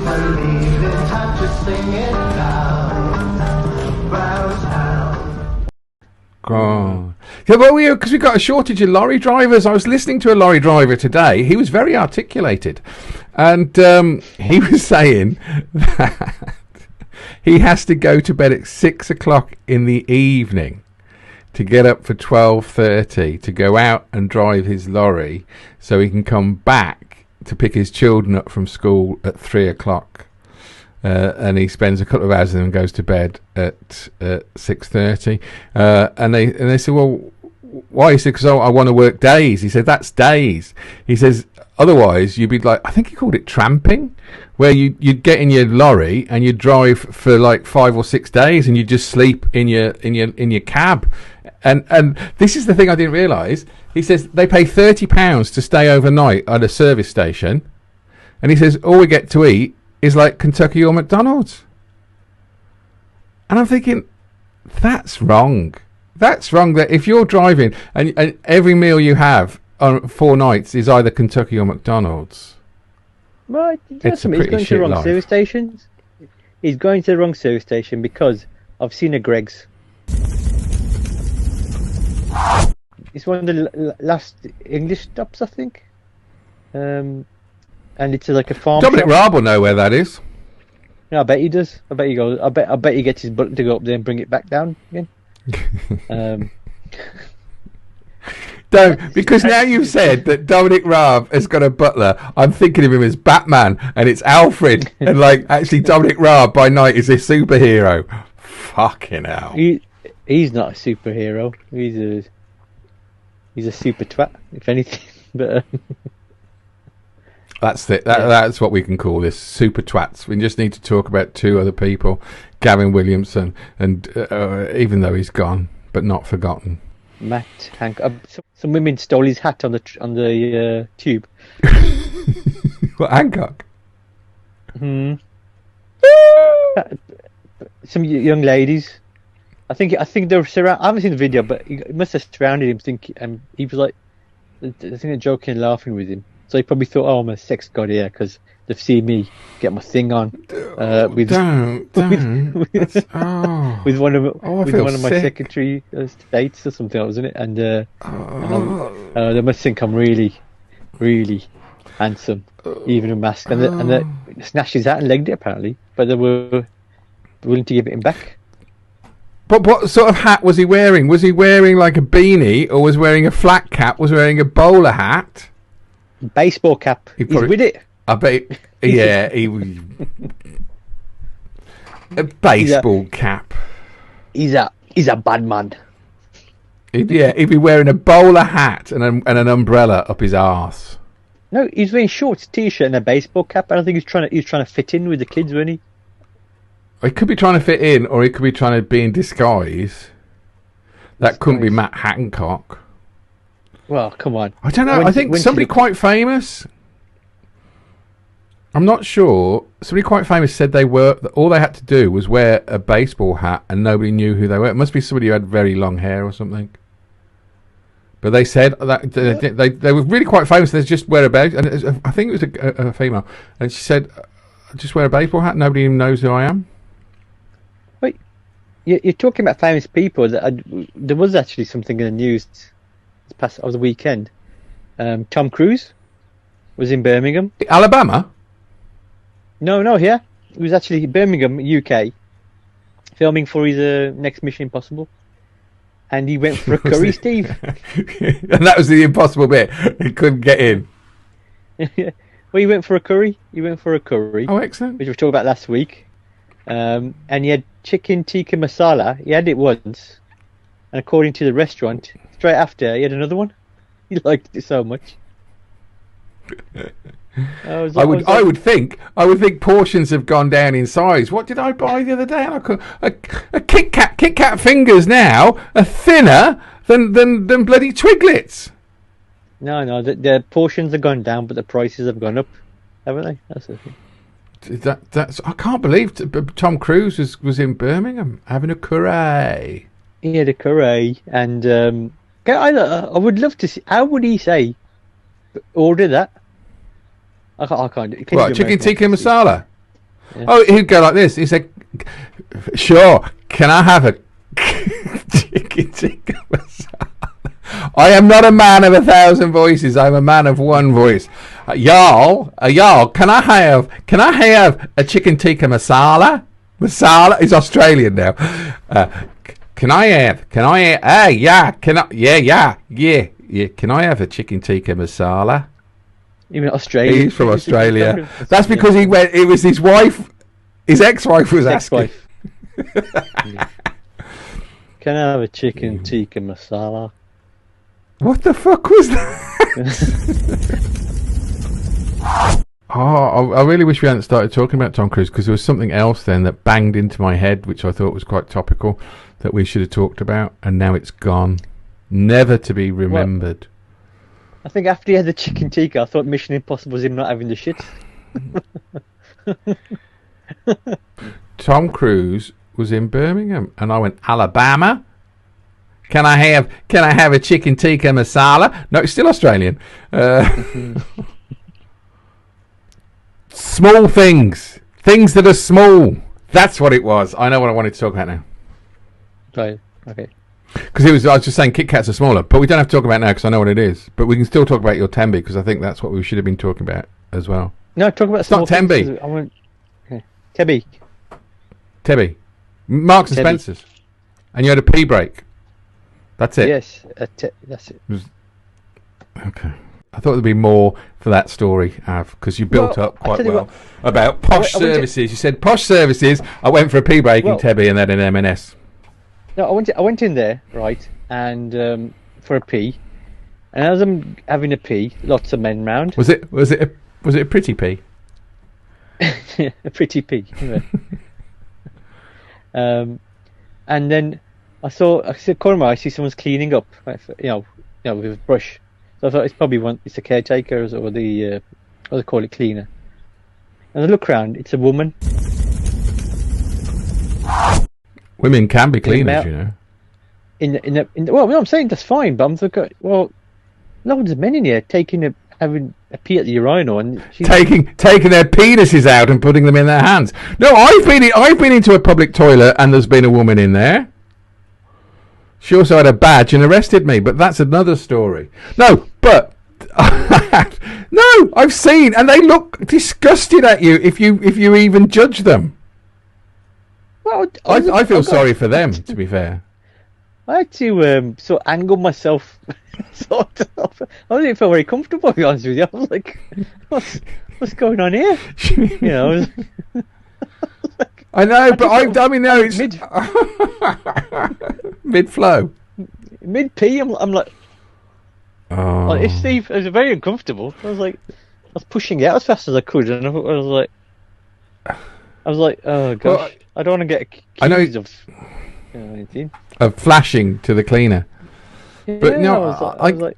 believe in time to sing it down. Bows down. Oh. Yeah, well, because we've got a shortage of lorry drivers. I was listening to a lorry driver today. He was very articulated. And he was saying that he has to go to bed at 6 o'clock in the evening to get up for 12:30 to go out and drive his lorry so he can come back to pick his children up from school at 3 o'clock. And he spends a couple of hours and then goes to bed at 6:30. And they said, well, why? He said, because I want to work days. He said, that's days. He says, otherwise you'd be like, I think he called it tramping, where you'd get in your lorry and you'd drive for like 5 or 6 days and you'd just sleep in your cab. And this is the thing I didn't realise. He says they pay £30 to stay overnight at a service station, and he says all we get to eat is like Kentucky or McDonald's. And I'm thinking, that's wrong. That's wrong. That if you're driving and every meal you have on 4 nights is either Kentucky or McDonald's, right? It's a pretty he's going to shit the wrong life. service stations. He's going to the wrong service station because I've seen a Greg's. It's one of the last English stops, I think. And it's like a farm. Dominic shop. Raab will know where that is. Yeah, I bet he does. I bet he goes. I bet he gets his button to go up there and bring it back down again. Don't, because now you've said that Dominic Raab has got a butler. I'm thinking of him as Batman, and it's Alfred, and like actually Dominic Raab by night is a superhero. Fucking hell. He's not a superhero. He's a super twat, if anything. But That's it. That's what we can call this, super twats. We just need to talk about 2 other people, Gavin Williamson, and even though he's gone, but not forgotten. Matt Hancock. Some women stole his hat on the tube. What, Hancock? Some young ladies. I think they were surrounded. I haven't seen the video, but he must have surrounded him. Thinking, he was like, I think they're joking and laughing with him. So he probably thought, "Oh, I'm a sex god here because they've seen me get my thing on with with one of my Secretary of States or something, wasn't it? And they must think I'm really, really handsome, even a mask. And they snatched his hat and legged it apparently, but they were willing to give it him back. But what sort of hat was he wearing? Was he wearing like a beanie, or was he wearing a flat cap? Was he wearing a bowler hat? Baseball cap. He's with it. I bet. Yeah, he was a cap. He's a bad man. He'd be wearing a bowler hat and an umbrella up his arse. No, he's wearing shorts, t-shirt, and a baseball cap. I don't think he's trying to fit in with the kids, wasn't he? He could be trying to fit in, or he could be trying to be in disguise. That couldn't be Matt Hancock. Well, come on. I don't know. I think somebody quite famous. I'm not sure. Somebody quite famous said all they had to do was wear a baseball hat, and nobody knew who they were. It must be somebody who had very long hair or something. But they said that they were really quite famous. They just wear and I think it was a female, and she said, "Just wear a baseball hat. Nobody even knows who I am." Wait, you're talking about famous people. There was actually something in the news this past the weekend. Tom Cruise was in Birmingham, Alabama. No, here he was actually in Birmingham, UK, filming for his next Mission Impossible, and he went for a curry, Steve. And that was the impossible bit. He couldn't get in. Well, he went for a curry. Oh, excellent. Which we talked about last week. And he had chicken tikka masala. He had it once, and according to the restaurant, straight after he had another one. He liked it so much. I would think portions have gone down in size. What did I buy the other day? A Kit Kat fingers now are thinner than bloody Twiglets. No, the portions have gone down, but the prices have gone up, haven't they? That's the thing. That's I can't believe Tom Cruise was in Birmingham having a curry. He had a curry, and I would love to see. How would he say? Order that. I can't. What, chicken tikka masala? Yeah. Oh, he'd go like this. He said, "Sure, can I have a chicken tikka masala?" I am not a man of 1,000 voices. I'm a man of one voice. Y'all, can I have a chicken tikka masala? Masala is Australian now. Can I have? Hey, yeah. Can I? Yeah. Can I have a chicken tikka masala? Even Australia. He's from Australia. That's because he went. It was his wife. His ex-wife was asking. Can I have a chicken tikka masala? What the fuck was that? I really wish we hadn't started talking about Tom Cruise, because there was something else then that banged into my head, which I thought was quite topical, that we should have talked about, and now it's gone, never to be remembered. Well, I think after he had the chicken tikka, I thought Mission Impossible was him not having the shit. Tom Cruise was in Birmingham, and I went, Alabama? Can I have a chicken tikka masala? No, it's still Australian. Small things that are small. That's what it was. I know what I wanted to talk about now. Right. Okay. Because I was just saying Kit Kats are smaller, but we don't have to talk about it now because I know what it is. But we can still talk about your Tembi, because I think that's what we should have been talking about as well. No, talk about. It's not Tembi. Tebby. Marks and Spencer's, and you had a pee break. That's it. Yes, that's it. Okay. I thought there'd be more for that story, Av, because you built up quite well about posh services. You said posh services. I went for a pee break in Tebby and then an M&S. No, I went in there, right, and for a pee, and as I'm having a pee, lots of men round. Was it a pretty pee? A pretty pee. Yeah. And then I said, corner I see someone's cleaning up, right, with a brush. So I thought it's a caretaker or the what they call it, cleaner. And I look around, it's a woman. Women can be cleaners, you know. Well, I'm saying that's fine, but I'm thinking, well, loads of men in here having a pee at the urinal and taking their penises out and putting them in their hands. No, I've been into a public toilet and there's been a woman in there. She also had a badge and arrested me, but that's another story. No, but no, I've seen, and they look disgusted at you if you even judge them. Well, I feel sorry for them, to be fair. I had to sort of angle myself. I didn't feel very comfortable, to be honest with you. I was like, what's going on here? I know, but I mean, no, it's mid-flow. Mid-pee, I'm like, if Steve, it was very uncomfortable. I was pushing it out as fast as I could, and I was like, oh gosh, well, I don't want to get accused of anything. Of flashing to the cleaner. Yeah, but no, I was like,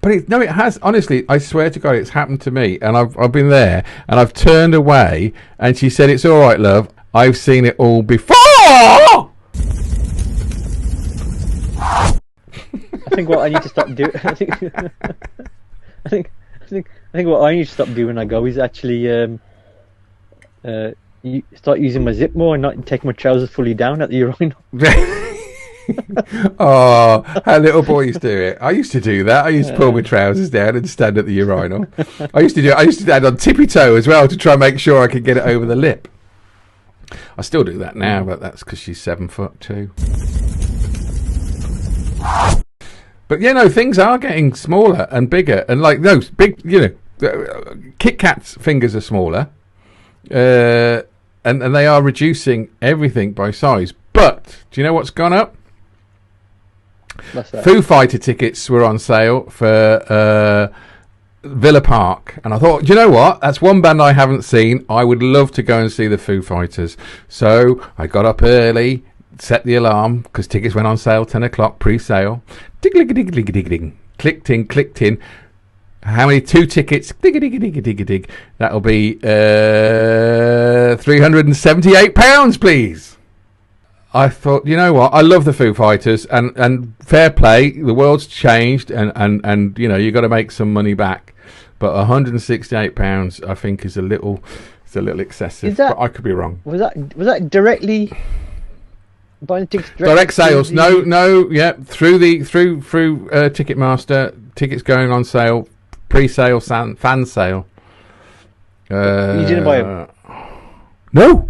but it has, honestly, I swear to God, it's happened to me, and I've been there, and I've turned away, and she said, "It's all right, love. I've seen it all before." I think what I need to stop doing. I think what I need to stop doing when I go is actually start using my zip more and not take my trousers fully down at the urinal. Oh, how little boys do it. I used to do that. I used to pull my trousers down and stand at the urinal. I used to stand on tippy toe as well to try and make sure I could get it over the lip. I still do that now, but that's because she's 7 foot too. But things are getting smaller and bigger, and like those big, Kit Kat's fingers are smaller, and they are reducing everything by size. But do you know what's gone up? What's that? Foo Fighter tickets were on sale for Villa Park, and I thought, do you know what? That's one band I haven't seen. I would love to go and see the Foo Fighters. So I got up early, set the alarm because tickets went on sale 10 o'clock pre-sale. Dig-a-dig-a-dig-a-dig-a-dig. Clicked in. How many? 2 tickets. Dig-a-dig-a-dig-a-dig-a-dig. That'll be £378, please. I thought, you know what? I love the Foo Fighters, and fair play. The world's changed, and you got to make some money back. But £168, I think, is a little It's a little excessive, but I could be wrong. Was that directly buying tickets? Direct sales? No. Yeah, through Ticketmaster. Tickets going on sale, pre-sale, fan sale. You didn't buy them? No.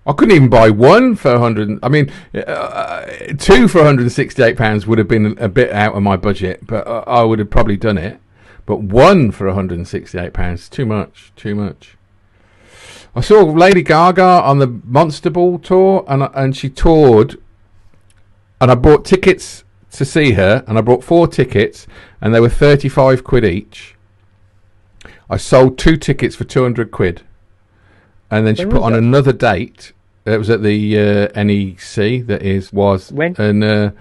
I couldn't even buy one for 100. I mean, two for £168 would have been a bit out of my budget, but I would have probably done it. But one for £168, too much. I saw Lady Gaga on the Monster Ball tour, and she toured, and I bought tickets to see her, and I bought 4 tickets, and they were £35 each. I sold 2 tickets for £200. And then she put on another date. It was at the NEC. When? And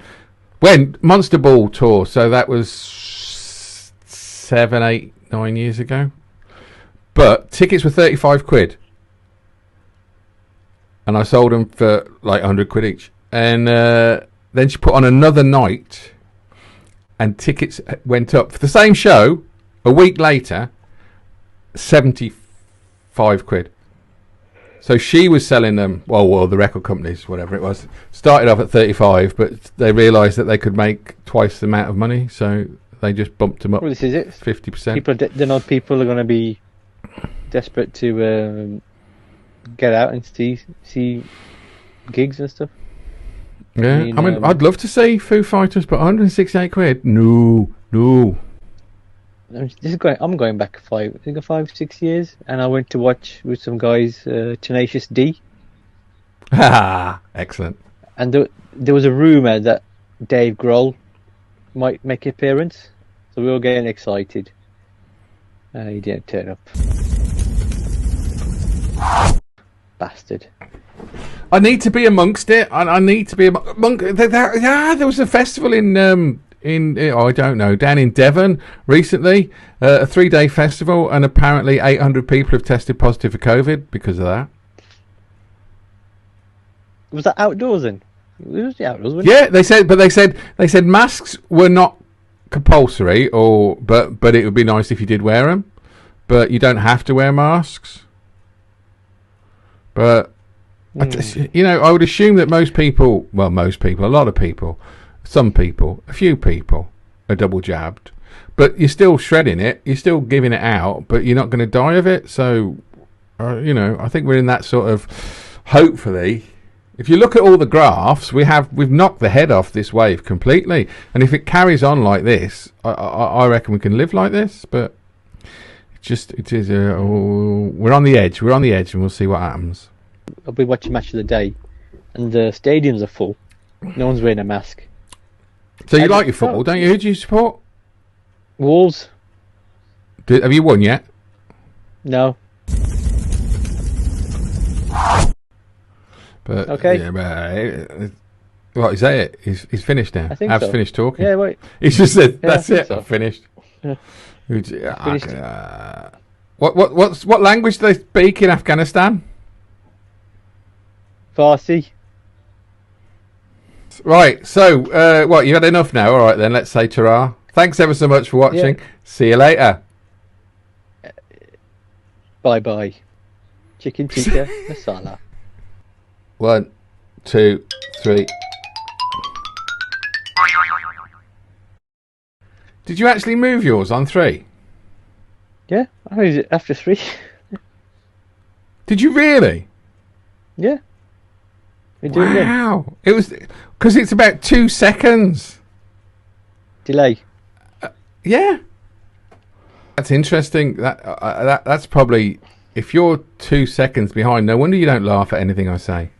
when Monster Ball tour. So that was 7, 8, 9 years ago. But tickets were £35, and I sold them for like £100 each. And then she put on another night, and tickets went up for the same show a week later, £75. So she was selling them, well, the record companies, whatever it was, started off at 35, but they realised that they could make twice the amount of money, so they just bumped them up. Well, this is it. 50%. People are going to be desperate to get out and see gigs and stuff. Yeah, I mean, I'd love to see Foo Fighters, but £168? No. I'm going back 5-6 years, and I went to watch with some guys Tenacious D. Excellent. And there was a rumour that Dave Grohl might make an appearance, so we were getting excited. He didn't turn up. Bastard. I need to be amongst it. I need to be among. There was a festival in I don't know, down in Devon recently, a 3-day festival, and apparently 800 people have tested positive for COVID because of that. Was that outdoors then? It was the outdoors, wasn't it? Yeah, they said masks were not compulsory, but it would be nice if you did wear them, but you don't have to wear masks. But I would assume that most people, a lot of people, some people, a few people are double jabbed, but you're still shredding it, you're still giving it out, but you're not going to die of it. So, I think we're in that sort of, hopefully, if you look at all the graphs, we've knocked the head off this wave completely. And if it carries on like this, I reckon we can live like this, but we're on the edge, and we'll see what happens. I'll be watching Match of the Day, and the stadiums are full. No one's wearing a mask. So you like your football, don't you? Who do you support? Wolves. Have you won yet? No. But okay. Yeah, but, what is that? It? He's finished now. I think I've so. Finished talking. Yeah, wait. He's just said, "That's it. So. I've finished." Yeah. Finished. What language do they speak in Afghanistan? Farsi. Right, so, you had enough now? All right, then, let's say ta-ra. Thanks ever so much for watching. Yeah. See you later. Bye-bye. Chicken tikka masala. 1, 2, 3. Did you actually move yours on 3? Yeah, I moved it after 3. Did you really? Yeah. Wow. It was because it's about 2 seconds delay. Yeah, that's interesting. That's probably, if you're 2 seconds behind, no wonder you don't laugh at anything I say.